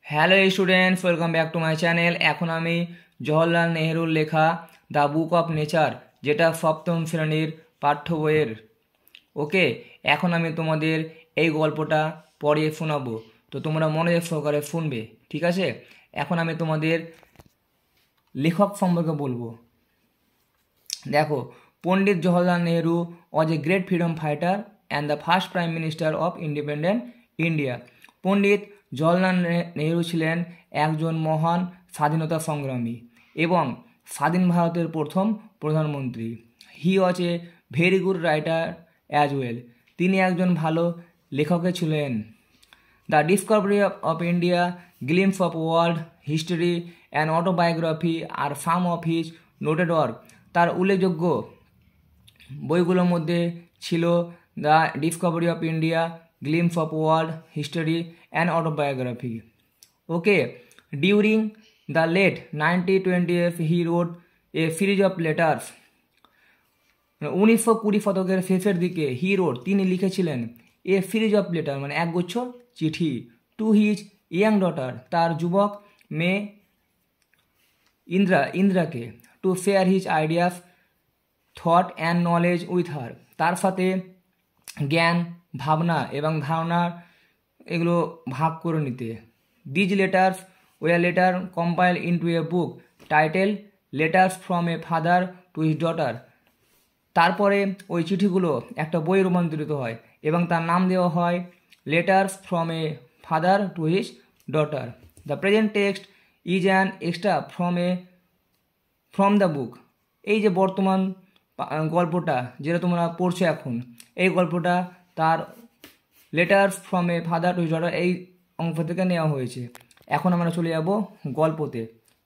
Hello students, welcome back to my channel. এখন আমি জওহরলাল নেহরুর লেখা দ্য বুক অফ নেচার, যেটা সপ্তম শ্রেণীর পাঠ্য বইয়ের। ওকে, এখন আমি তোমাদের এই গল্পটা পড়িয়ে শোনাবো, তো তোমরা মনোযোগ সহকারে শুনবে, ঠিক আছে? এখন আমি তোমাদের লেখক সম্পর্কে বলবো। দেখো, Pandit Jawaharlal Nehru was a great freedom fighter and the first prime minister of independent India. Pandit Jawaharlal Nehru ছিলেন একজন মহান স্বাধীনতা সংগ্রামী এবং স্বাধীন ভারতের প্রথম প্রধানমন্ত্রী। He was a very good writer as well. তিনি একজন ভালো লেখকও ছিলেন। The discovery of India, glimpses of world history and autobiography are some of his noted work. তার উল্লেখযোগ্য বইগুলোর মধ্যে ছিল the discovery of India, glimpses of world history and autobiography. Okay, during the late 1920s he wrote a series of letters. 1920 শতকের শেষের দিকে he wrote তিনি লিখেছিলেন এ সিরিজ অফ লেটার মানে একগুচ্ছ চিঠি টু হিজ ইয়াং ডটার, তার যুবক মেয়ে ইন্দ্রাকে, to share his ideas thought and knowledge with her, তার সাথে জ্ঞান, ভাবনা এবং ধারণার এগুলো ভাগ করে নিতে। These letters were letter compile into a book title letters from a father to his daughter. তারপরে ওই চিঠিগুলো একটা বই রূপান্তরিত হয় এবং তার নাম দেওয়া হয় letters from a father to his daughter. The present text is an extra from the book. এই যে বর্তমান গল্পটা যেটা তোমরা পড়ছো এখন, এই গল্পটা তার letters from a father to his daughter এই অংশ থেকে নেওয়া হয়েছে। এখন আমরা চলে যাব গল্পতে।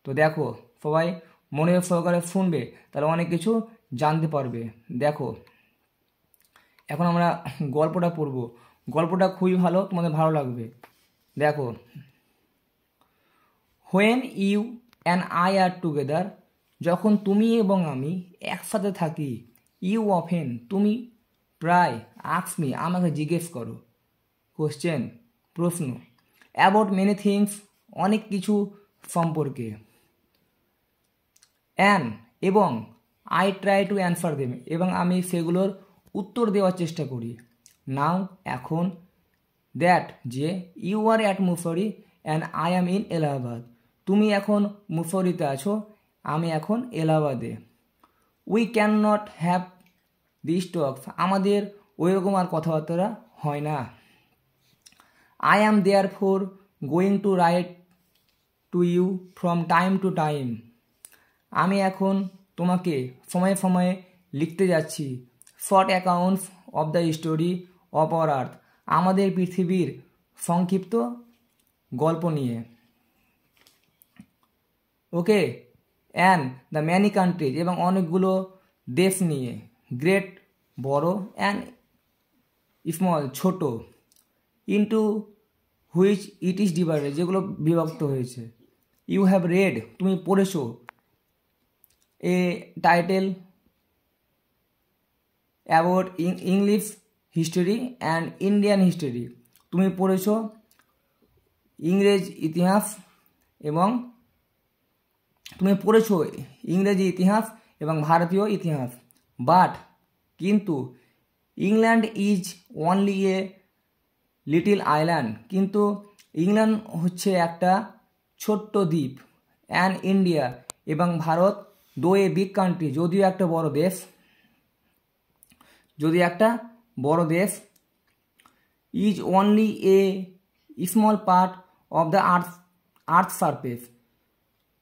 তো দেখো, সবাই মনোযোগ সহকারে শুনবে, তাহলে অনেক কিছু জানতে পারবে। দেখো, এখন আমরা গল্পটা পড়ব। গল্পটা খুবই ভালো, তোমাদের ভালো লাগবে। দেখো, when you and I are together, যখন তুমি এবং আমি একসাথে থাকি, ইউ অফেন তুমি প্রায়, আস্ক মি আমাকে জিজ্ঞেস করো, কোশ্চেন প্রশ্ন, অ্যাবাউট মেনি থিংস অনেক কিছু সম্পর্কে, অ্যান এবং I try to answer them এবং আমি সেগুলোর উত্তর দেওয়ার চেষ্টা করি। নাও এখন, দ্যাট যে, you are at Mussoorie and I am in Allahabad, তুমি এখন মুসৌরিতে আছো, আমি এখন এলাহাবাদে। We can not have this talks, আমাদের ওইরকম আর কথাবার্তা হয় না। I am therefore going to write to you from time to time, আমি এখন তোমাকে সময়ে সময়ে লিখতে যাচ্ছি। Short accounts of the story of our earth, আমাদের পৃথিবীর সংক্ষিপ্ত গল্প নিয়ে। Okay, and the many countries এবং অনেকগুলো দেশ নিয়ে, গ্রেট বড়, অ্যান্ড স্মল ছোট, into which it is divided যেগুলো বিভক্ত হয়েছে। ইউ হ্যাভ রেড তুমি পড়েছো, এ title about English history and Indian history, তুমি পড়েছো ইংরেজ ইতিহাস এবং তুমি পড়েছো ইংরেজি ইতিহাস এবং ভারতীয় ইতিহাস। বাট কিন্তু, England is only a little island, কিন্তু ইংল্যান্ড হচ্ছে একটা ছোট্ট দ্বীপ। অ্যান্ড ইন্ডিয়া এবং ভারত, দো এ বিগ কান্ট্রি যদিও একটা বড় দেশ, is only a small part of the earth surface,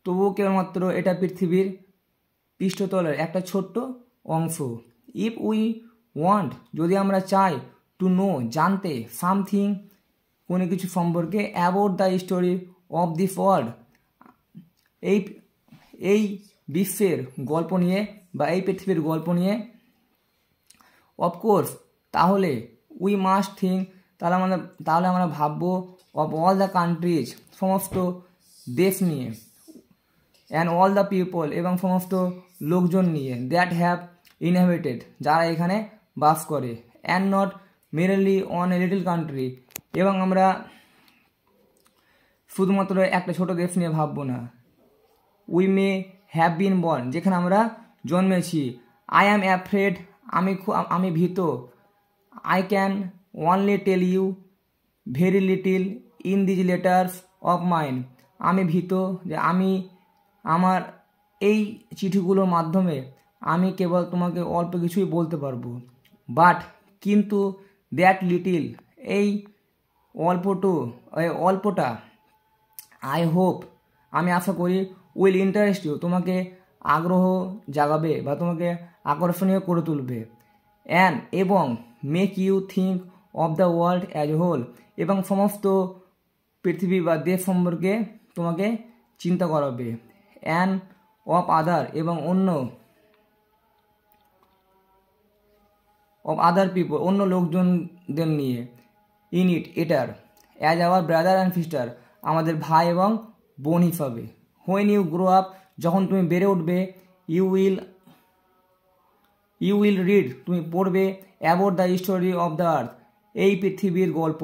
তবুও কেবলমাত্র এটা পৃথিবীর পৃষ্ঠতলের একটা ছোট্ট অংশ। ইফ উই ওয়ান্ট যদি আমরা চাই, টু নো জানতে, সামথিং কোনো কিছু সম্পর্কে, about the story of this world এই বিশ্বের গল্প নিয়ে বা এই পৃথিবীর গল্প নিয়ে, অফকোর্স তাহলে, উই মাস্ট থিঙ্ক তাহলে আমরা ভাববো, অফ অল দ্য কান্ট্রিজ সমস্ত দেশ নিয়ে, অ্যান্ড অল দ্য পিপল এবং সমস্ত লোকজন নিয়ে, দ্যাট হ্যাভ ইনহ্যাবিটেড যারা এখানে বাস করে, and not merely on a little country এবং আমরা শুধুমাত্র একটা ছোট দেশ নিয়ে ভাববো না। We may have been born, যেখানে আমরা জন্মেছি। আই অ্যাম অ্যাফ্রেড, আমি ভীত। I can only tell you very little in these letters of mine, আমি ভীত যে আমি আমার এই চিঠিগুলোর মাধ্যমে আমি কেবল তোমাকে অল্প কিছুই বলতে পারবো। বাট কিন্তু দ্যাট লিটিল, এই অল্পটা আই হোপ, আমি আশা করি, উইল ইন্টারেস্ট ইউ, তোমাকে আগ্রহ জাগাবে বা তোমাকে আকর্ষণীয় করে তুলবে। এবং make you think of the world as whole, এবং সমস্ত পৃথিবী বা দেশ সম্পর্কে তোমাকে চিন্তা করাবে। অ্যান্ড অফ আদার, এবং পিপল, অন্য লোকজনদের নিয়ে। এটার as our brother and sister, আমাদের ভাই এবং বোন হিসাবে। হোয়েন ইউ গ্রো আপ, যখন তুমি বেড়ে উঠবে, ইউ উইল রিড, তুমি পড়বে, about the history of the earth, এই পৃথিবীর গল্প,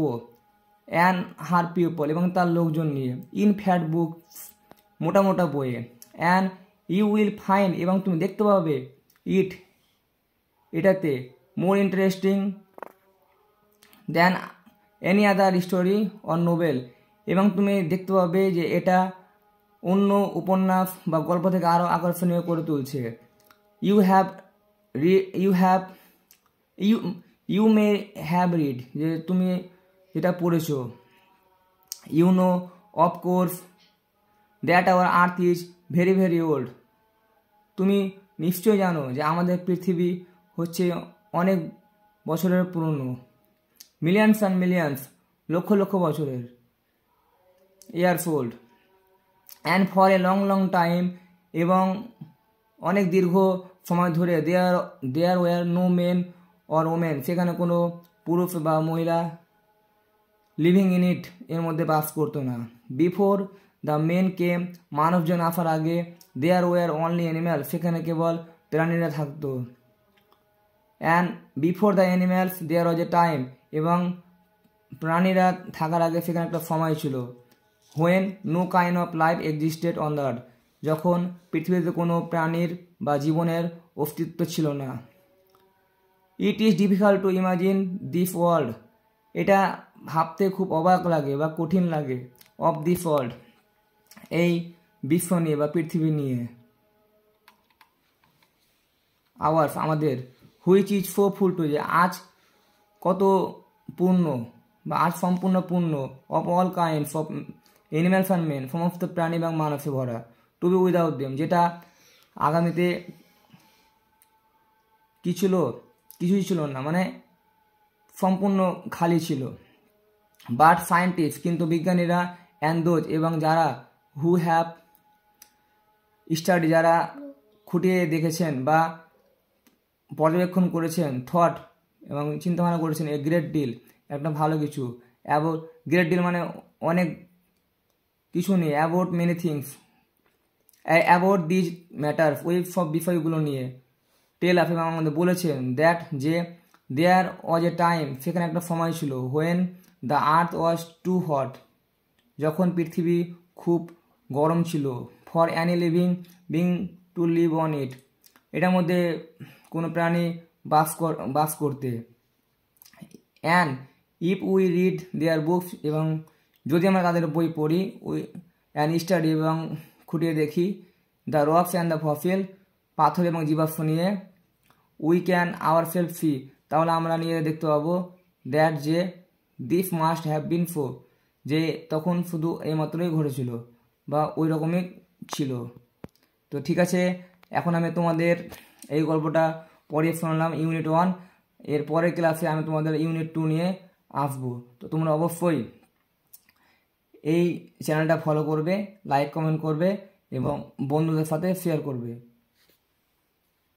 অ্যান্ড হার পিপল, এবং তার লোকজন নিয়ে। ইন ফ্যাট বুকস, মোটা বইয়ে। অ্যান্ড ইউ উইল ফাইন্ড, এবং তুমি দেখতে পাবে, এটাতে more interesting than any other story or Nobel, এবং তুমি দেখতে পাবে যে এটা অন্য উপন্যাস বা গল্প থেকে আরও আকর্ষণীয় করে তুলছে। ইউ মে হ্যাভ রিড, যে তুমি যেটা পড়েছো। You know of course that our earth is very very old, তুমি নিশ্চয় জানো যে আমাদের পৃথিবী হচ্ছে অনেক বছরের পুরনো। মিলিয়ন্স অ্যান্ড মিলিয়ন্স, লক্ষ লক্ষ বছরের। Years old. And for a long long time, এবং অনেক দীর্ঘ সময় ধরে there were no men or women, সেখানে কোনো পুরুষ বা মহিলা লিভিং ইন ইট, এর মধ্যে বাস করতো না। বিফোর দ্য মেন কেম, মানুষজন আসার আগে, দেয়ার ওয়ার অনলি অ্যানিম্যাল, সেখানে কেবল প্রাণীরা থাকতো। And before the animals there was a time, এবং প্রাণীরা থাকার আগে সেখানে একটা সময় ছিল। When no kind of life existed on the earth, যখন পৃথিবীতে কোনো প্রাণীর বা জীবনের অস্তিত্ব ছিল না। It is difficult to imagine this world, এটা ভাবতে খুব অবাক লাগে বা কঠিন লাগে। অফ দিস ওয়ার্ল্ড, এই বিশ্ব নিয়ে বা পৃথিবী নিয়ে। আওয়ার্স, আমাদের। Which is so full today, যে আজ কত পূর্ণ বা আজ সম্পূর্ণ পূর্ণ। Of all kinds of animals and men, সমস্ত প্রাণী এবং মানুষে ভরা। টু বি উইদাউট দেম, যেটা আগামীতে কিছুই ছিল না, মানে সম্পূর্ণ খালি ছিল। বাট সায়েন্টিস্ট, কিন্তু বিজ্ঞানীরা, অ্যান্ড দোজ, এবং যারা, হু হ্যাভ স্টাডি, যারা খুঁটিয়ে দেখেছেন বা পর্যবেক্ষণ করেছেন, থট, এবং চিন্তাভাবনা করেছেন, এ গ্রেট ডিল, একটা ভালো কিছু। অ্যাবাউট, গ্রেট ডিল মানে অনেক কিছু নিয়ে। About many things, about these matters, ওই সব বিষয়গুলো নিয়ে। টেল আপ, এবং আমাদের বলেছেন, দ্যাট, যে দেয়ার ওয়াজ এ টাইম, সেখানে একটা সময় ছিল। When the earth was too hot, যখন পৃথিবী খুব গরম ছিল। For any living being to live on it, এটার মধ্যে কোনো প্রাণী বাস করতে। And if we read their books, এবং যদি আমরা তাদের বই পড়ি, অ্যান্ড স্টাডি, এবং খুঁটিয়ে দেখি, the rocks and the fossil, পাথর এবং জীবাশ্ম নিয়ে। We can our self see, তাহলে আমরা নিয়ে দেখতে পাবো, দ্যাট, যে this must have been so, যে তখন শুধু এইমাত্রই ঘটেছিল বা ওই রকমই ছিল। তো ঠিক আছে, এখন আমি তোমাদের এই গল্পটা পড়িয়ে শোনালাম, ইউনিট 1। এর পরের ক্লাসে আমি তোমাদের ইউনিট 2 নিয়ে আসবো। তো তোমরা অবশ্যই এই চ্যানেলটা ফলো করবে, লাইক কমেন্ট করবে, এবং বন্ধুদের সাথে শেয়ার করবে।